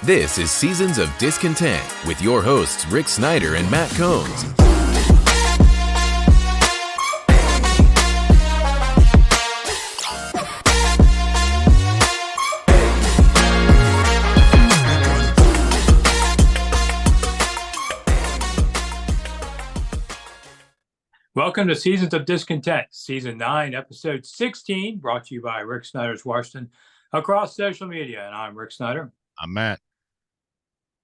This is Seasons of Discontent with your hosts Rick Snyder and Matt Combs. Welcome to Seasons of Discontent, Season 9, Episode 16, brought to you by Rick Snyder's Washington across social media. And I'm Rick Snyder. I'm Matt.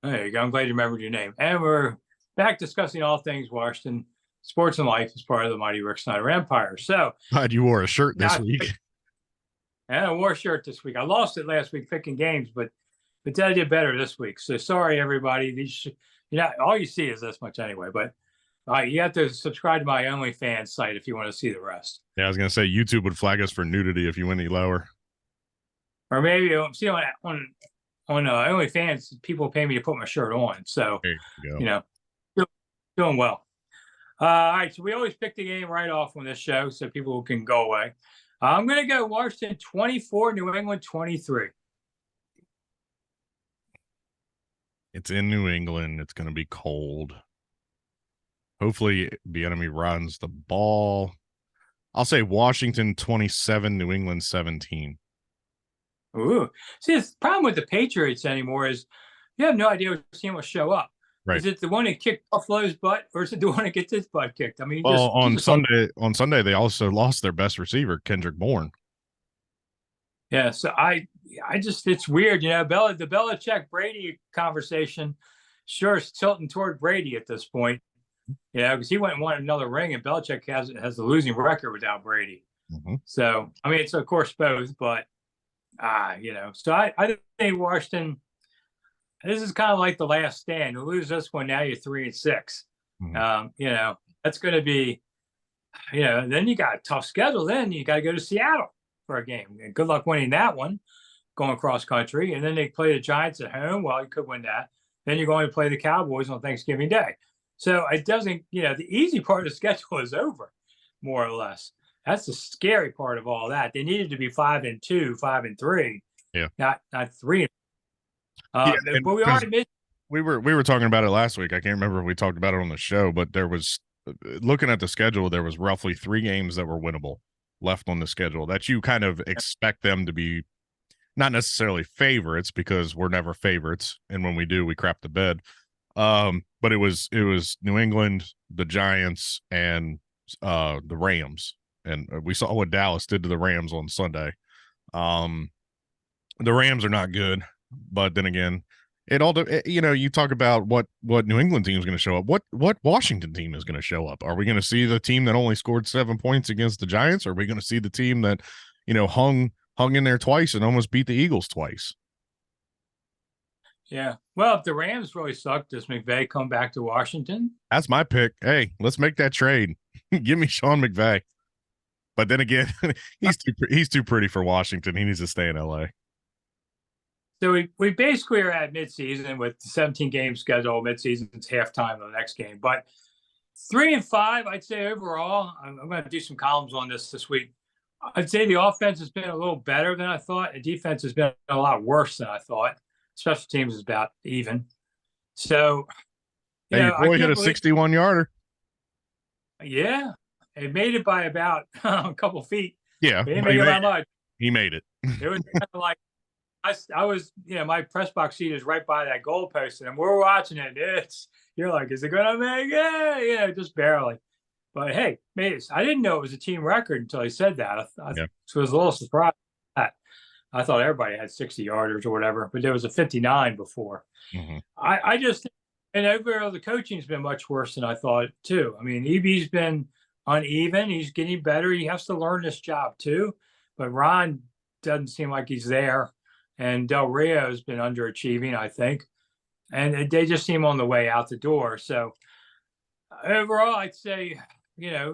There you go. I'm glad you remembered your name. And we're back discussing all things Washington, sports and life as part of the mighty Rick Snyder Empire. So, glad you wore a shirt this week. And I wore a shirt this week. I lost it last week picking games, but I did better this week. So sorry, everybody. All you see is this much anyway, but you have to subscribe to my OnlyFans site if you want to see the rest. Yeah, I was going to say YouTube would flag us for nudity if you went any lower. Or maybe on OnlyFans, people pay me to put my shirt on. So, doing well. All right, so we always pick the game right off on this show so people can go away. I'm going to go Washington 24, New England 23. It's in New England. It's going to be cold. Hopefully, the enemy runs the ball. I'll say Washington 27, New England 17. Ooh. See, the problem with the Patriots anymore is you have no idea what team will show up. Right. Is it the one that kicked Buffalo's butt, or is it the one that gets his butt kicked? I mean, on Sunday, they also lost their best receiver, Kendrick Bourne. Yeah, so I just, it's weird, the Belichick Brady conversation sure is tilting toward Brady at this point. Because he went and won another ring, and Belichick has the losing record without Brady. Mm-hmm. So, I mean, it's of course both, but so I think Washington, this is kind of like the last stand. You lose this one, now you're 3-6. Mm-hmm. That's going to be, then you got a tough schedule. Then you got to go to Seattle for a game. And good luck winning that one, going cross country. And then they play the Giants at home. Well, you could win that. Then you're going to play the Cowboys on Thanksgiving Day. So it doesn't, the easy part of the schedule is over, more or less. That's the scary part of all that. They needed to be 5-2, 5-3, not 3. But we already missed. We were talking about it last week. I can't remember if we talked about it on the show, but there was, looking at the schedule, there was roughly 3 games that were winnable left on the schedule that you kind of expect them to be not necessarily favorites, because we're never favorites, and when we do, we crap the bed. But it was New England, the Giants, and the Rams, and we saw what Dallas did to the Rams on Sunday. The Rams are not good, but then again, you talk about what New England team is going to show up. What Washington team is going to show up? Are we going to see the team that only scored 7 points against the Giants? Or are we going to see the team that hung in there twice and almost beat the Eagles twice? Yeah. Well, if the Rams really suck, does McVay come back to Washington? That's my pick. Hey, let's make that trade. Give me Sean McVay. But then again, he's too pretty for Washington. He needs to stay in LA. So we basically are at midseason with the 17-game schedule. Midseason's halftime of the next game. But 3-5, I'd say overall. I'm going to do some columns on this week. I'd say the offense has been a little better than I thought. The defense has been a lot worse than I thought. Special teams is about even. So, your boy hit a 61-yarder. Yeah, it made it by about a couple feet. Yeah, he made it. He made it. It was kind of like I was, my press box seat is right by that goalpost, and we're watching it. You're like, is it gonna make it? Just barely. But hey, made it. I didn't know it was a team record until he said that. I was a little surprised. I thought everybody had 60 yarders or whatever, but there was a 59 before. Mm-hmm. I just, and overall, the coaching's been much worse than I thought too. I mean, EB's been uneven. He's getting better. He has to learn this job too. But Ron doesn't seem like he's there. And Del Rio has been underachieving, I think. And they just seem on the way out the door. So overall, I'd say,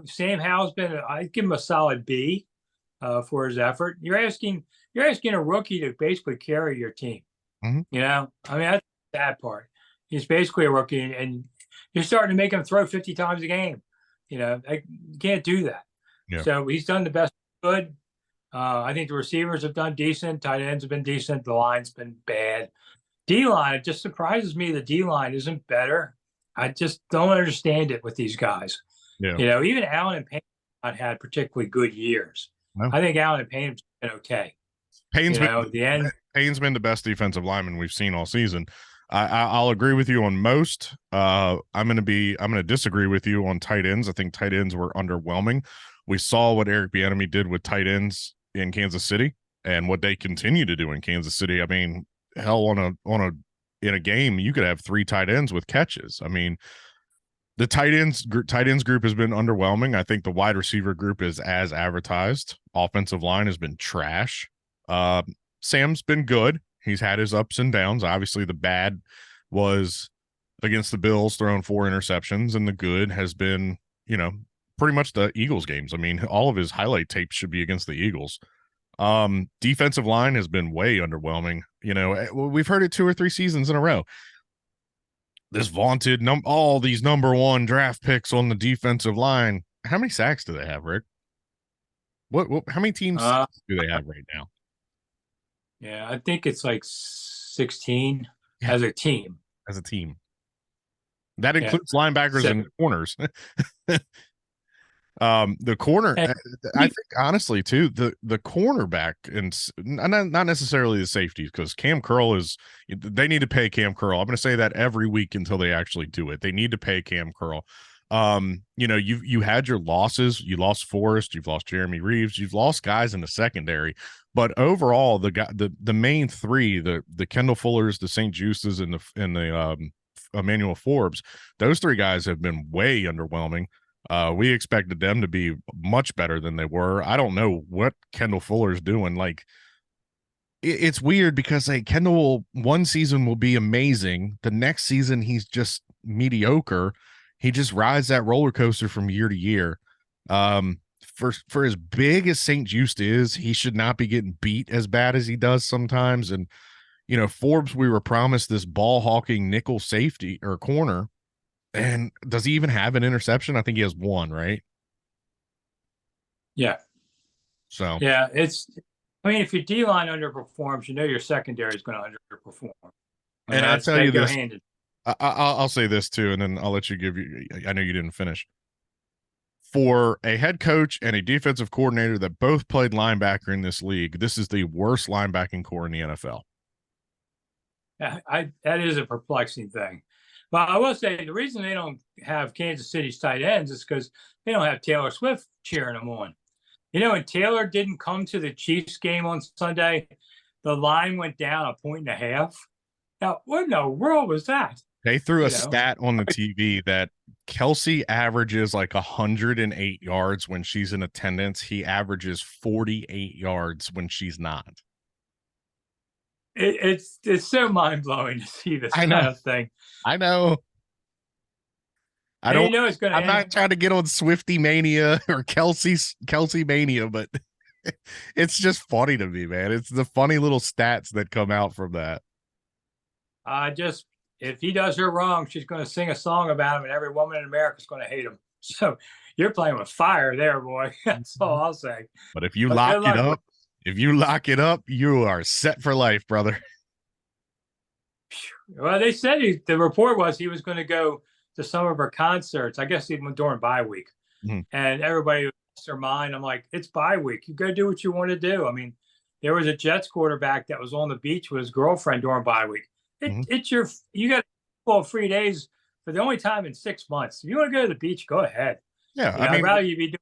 Sam Howell's I'd give him a solid B for his effort. You're asking a rookie to basically carry your team. Mm-hmm. I mean, that's the sad part. He's basically a rookie, and you're starting to make him throw 50 times a game. You can't do that. Yeah. So he's done the best he could. I think the receivers have done decent. Tight ends have been decent. The line's been bad. D-line, it just surprises me the D-line isn't better. I just don't understand it with these guys. Yeah. Even Allen and Payne have not had particularly good years. No. I think Allen and Payne have been okay. Payne's been At the end. Payne's been the best defensive lineman we've seen all season. I'll agree with you on most. I'm gonna disagree with you on tight ends. I think tight ends were underwhelming. We saw what Eric Bieniemy did with tight ends in Kansas City and what they continue to do in Kansas City. I mean, hell, in a game, you could have 3 tight ends with catches. I mean, the tight ends group has been underwhelming. I think the wide receiver group is as advertised. Offensive line has been trash. Sam's been good. He's had his ups and downs. Obviously, the bad was against the Bills, throwing 4 interceptions, and the good has been, pretty much the Eagles games. I mean, all of his highlight tapes should be against the Eagles. Defensive line has been way underwhelming. We've heard it 2 or 3 seasons in a row. This vaunted all these number 1 draft picks on the defensive line. How many sacks do they have, Rick? How many teams do they have right now? Yeah, I think it's like 16 as a team. As a team. That includes linebackers and corners. The corner, I think honestly too, the cornerback and not necessarily the safeties, because Cam Curl they need to pay Cam Curl. I'm going to say that every week until they actually do it. They need to pay Cam Curl. You had your losses. You lost Forrest. You've lost Jeremy Reeves. You've lost guys in the secondary. But overall, the main 3, the Kendall Fullers, the St. Juices, and the Emmanuel Forbes, those 3 guys have been way underwhelming. We expected them to be much better than they were. I don't know what Kendall Fuller's doing. Like, it's weird because Kendall one season will be amazing. The next season, he's just mediocre. He just rides that roller coaster from year to year. For as big as St. Just is, he should not be getting beat as bad as he does sometimes. And, Forbes, we were promised this ball hawking nickel safety or corner. And does he even have an interception? I think he has 1, right? Yeah. So yeah, if your D-line underperforms, your secondary is going to underperform. And I'll tell you this. Handed. I'll say this too, and then I'll let you I know you didn't finish. For a head coach and a defensive coordinator that both played linebacker in this league, this is the worst linebacking core in the NFL. Yeah, that is a perplexing thing. But I will say the reason they don't have Kansas City's tight ends is because they don't have Taylor Swift cheering them on. When Taylor didn't come to the Chiefs game on Sunday, the line went down 1.5 points. Now, what in the world was that? They threw a stat on the TV that Kelsey averages like 108 yards when she's in attendance. He averages 48 yards when she's not. It's so mind-blowing to see this kind of thing. I know. I'm not trying to get on Swifty mania or Kelsey mania, but it's just funny to me, man. It's the funny little stats that come out from that. If he does her wrong, she's going to sing a song about him, and every woman in America is going to hate him. So you're playing with fire there, boy. That's all I'll say. But if you lock it up, you are set for life, brother. Well, they said the report was he was going to go to some of her concerts. I guess even during bye week, and everybody lost their mind. I'm like, it's bye week. You go do what you want to do. I mean, there was a Jets quarterback that was on the beach with his girlfriend during bye week. You got 12 free days for the only time in 6 months. If you want to go to the beach, go ahead. Yeah, I'd rather you be doing.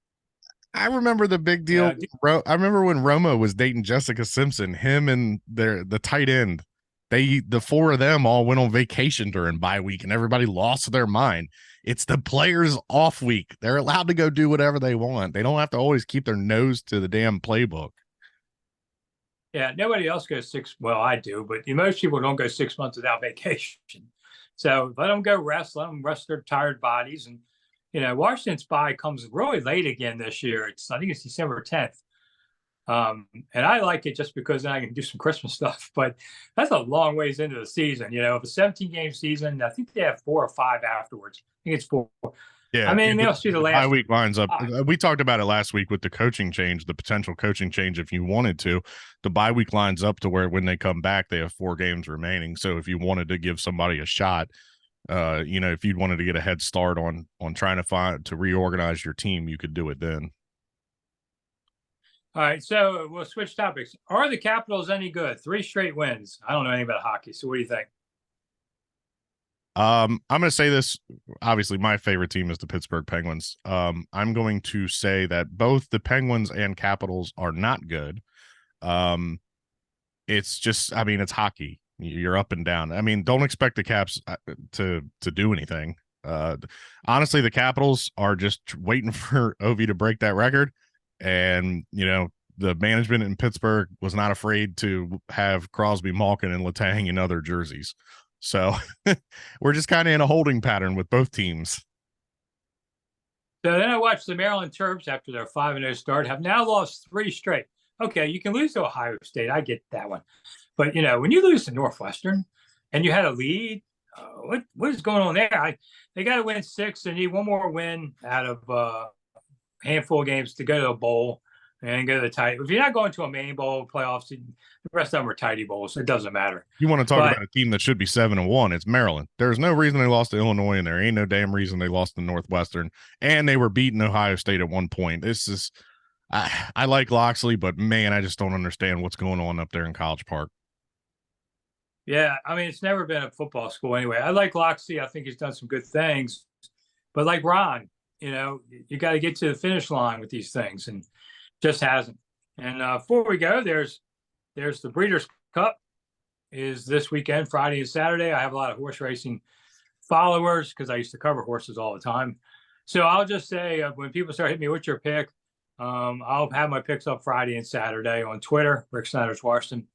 I remember the big deal. I remember when Romo was dating Jessica Simpson. Him and the tight end. The 4 of them all went on vacation during bye week, and everybody lost their mind. It's the players' off week. They're allowed to go do whatever they want. They don't have to always keep their nose to the damn playbook. Yeah, nobody else goes 6. Well, I do, but most people don't go 6 months without vacation. So let them go rest. Let them rest their tired bodies. And Washington's bye comes really late again this year. I think it's December 10th. And I like it just because then I can do some Christmas stuff. But that's a long ways into the season. If a 17-game season, I think they have 4 or 5 afterwards. I think it's 4. Yeah, I mean, they'll see the bye last week lines up. 5. We talked about it last week with the coaching change, the potential coaching change. If you wanted to, the bye week lines up to where when they come back, they have 4 games remaining. So if you wanted to give somebody a shot, if you wanted to get a head start on trying to reorganize your team, you could do it then. All right, so we'll switch topics. Are the Capitals any good? 3 straight wins. I don't know anything about hockey, so what do you think? I'm going to say this. Obviously, my favorite team is the Pittsburgh Penguins. I'm going to say that both the Penguins and Capitals are not good. It's just, I mean, it's hockey. You're up and down. I mean, don't expect the Caps to do anything. Honestly, the Capitals are just waiting for Ovi to break that record. And, the management in Pittsburgh was not afraid to have Crosby, Malkin, and Letang in other jerseys. So we're just kind of in a holding pattern with both teams. So then I watched the Maryland Terps after their 5-0 start, have now lost 3 straight. Okay, you can lose to Ohio State. I get that one. But, when you lose to Northwestern and you had a lead, what is going on there? They got to win 6. They need one more win out of a handful of games to go to a bowl and go to the tight. If you're not going to a main bowl playoffs, the rest of them are tighty bowls. So it doesn't matter. You want to talk about a team that should be 7-1? It's Maryland. There's no reason they lost to Illinois, and there ain't no damn reason they lost to Northwestern. And they were beating Ohio State at one point. This is, I like Loxley, but man, I just don't understand what's going on up there in College Park. Yeah, I mean, it's never been a football school anyway. I like Loxley. I think he's done some good things. But like Ron, you got to get to the finish line with these things, and just hasn't. And before we go, there's the Breeders' Cup is this weekend, Friday and Saturday. I have a lot of horse racing followers because I used to cover horses all the time. So I'll just say when people start hitting me, what's your pick? I'll have my picks up Friday and Saturday on Twitter, Rick Snyder's Washington.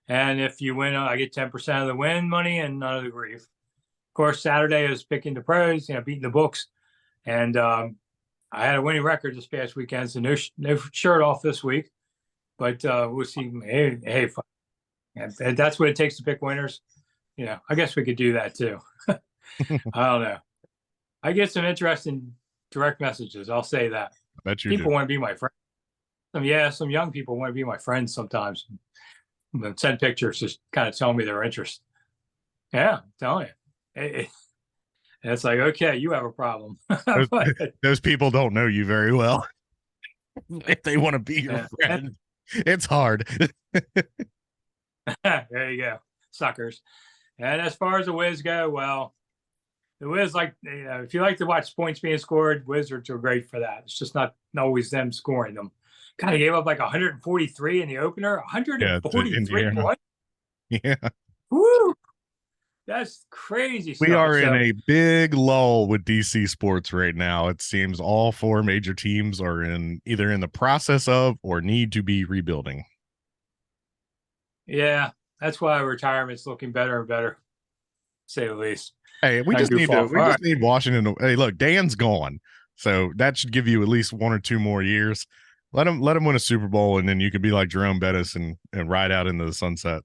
And if you win, I get 10% of the win money and none of the grief. Of course, Saturday is picking the pros, beating the books. And I had a winning record this past weekend, so no shirt off this week. But we'll see. Hey, and that's what it takes to pick winners. I guess we could do that too. I don't know. I get some interesting direct messages. I'll say that. I bet you people do. want to be my friend. Some young people want to be my friends sometimes. Send pictures, just kind of tell me their interest. Yeah, I'm telling you. And it's like, okay, you have a problem. Those people don't know you very well. If they want to be your friend, it's hard. There you go, suckers. And as far as the Wiz go, well, the Wiz, if you like to watch points being scored, Wizards are great for that. It's just not always them scoring them. Kind of gave up like 143 in the opener. 143 points. Yeah. Woo! That's crazy stuff. We are in a big lull with DC sports right now. It seems all 4 major teams are either in the process of or need to be rebuilding. Yeah, that's why retirement's looking better and better, to say the least. Hey, we just need Washington. Hey, look, Dan's gone, so that should give you at least 1 or 2 more years. Let him win a Super Bowl, and then you could be like Jerome Bettis and ride out into the sunset.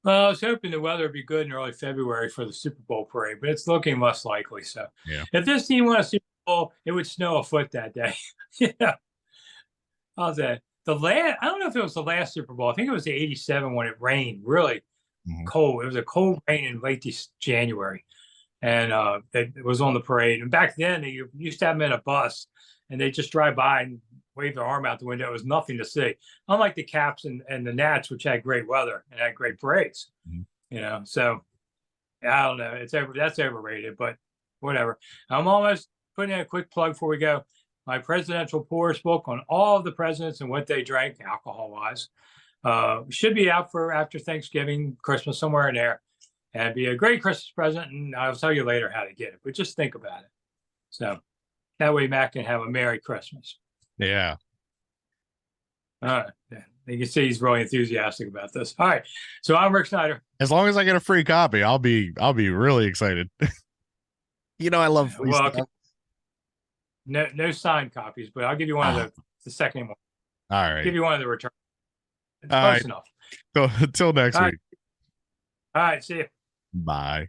Well, I was hoping the weather would be good in early February for the Super Bowl parade, but it's looking less likely. So, If this team won a Super Bowl, it would snow a foot that day. How's that? I don't know if it was the last Super Bowl. I think it was the 87 when it rained really cold. It was a cold rain in late January, and it was on the parade. And back then, they used to have them in a bus, and they just drive by and wave their arm out the window. It was nothing to see. Unlike the Caps and the Nats, which had great weather and had great parades. So I don't know. That's overrated, but whatever. I'm almost putting in a quick plug before we go. My presidential pours book on all of the presidents and what they drank, alcohol-wise, should be out for after Thanksgiving, Christmas, somewhere in there. And it'd be a great Christmas present, and I'll tell you later how to get it. But just think about it. So that way Matt can have a Merry Christmas. Yeah. All right. You can see he's really enthusiastic about this. All right. So I'm Rick Snyder. As long as I get a free copy, I'll be really excited. I love free stuff. No signed copies, but I'll give you one of the second one. All right. I'll give you one of the return. It's all close right. enough. So until next week. All right. See you. Bye.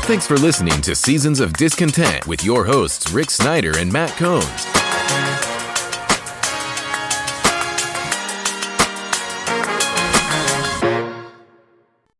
Thanks for listening to Seasons of Discontent with your hosts, Rick Snyder and Matt Combs.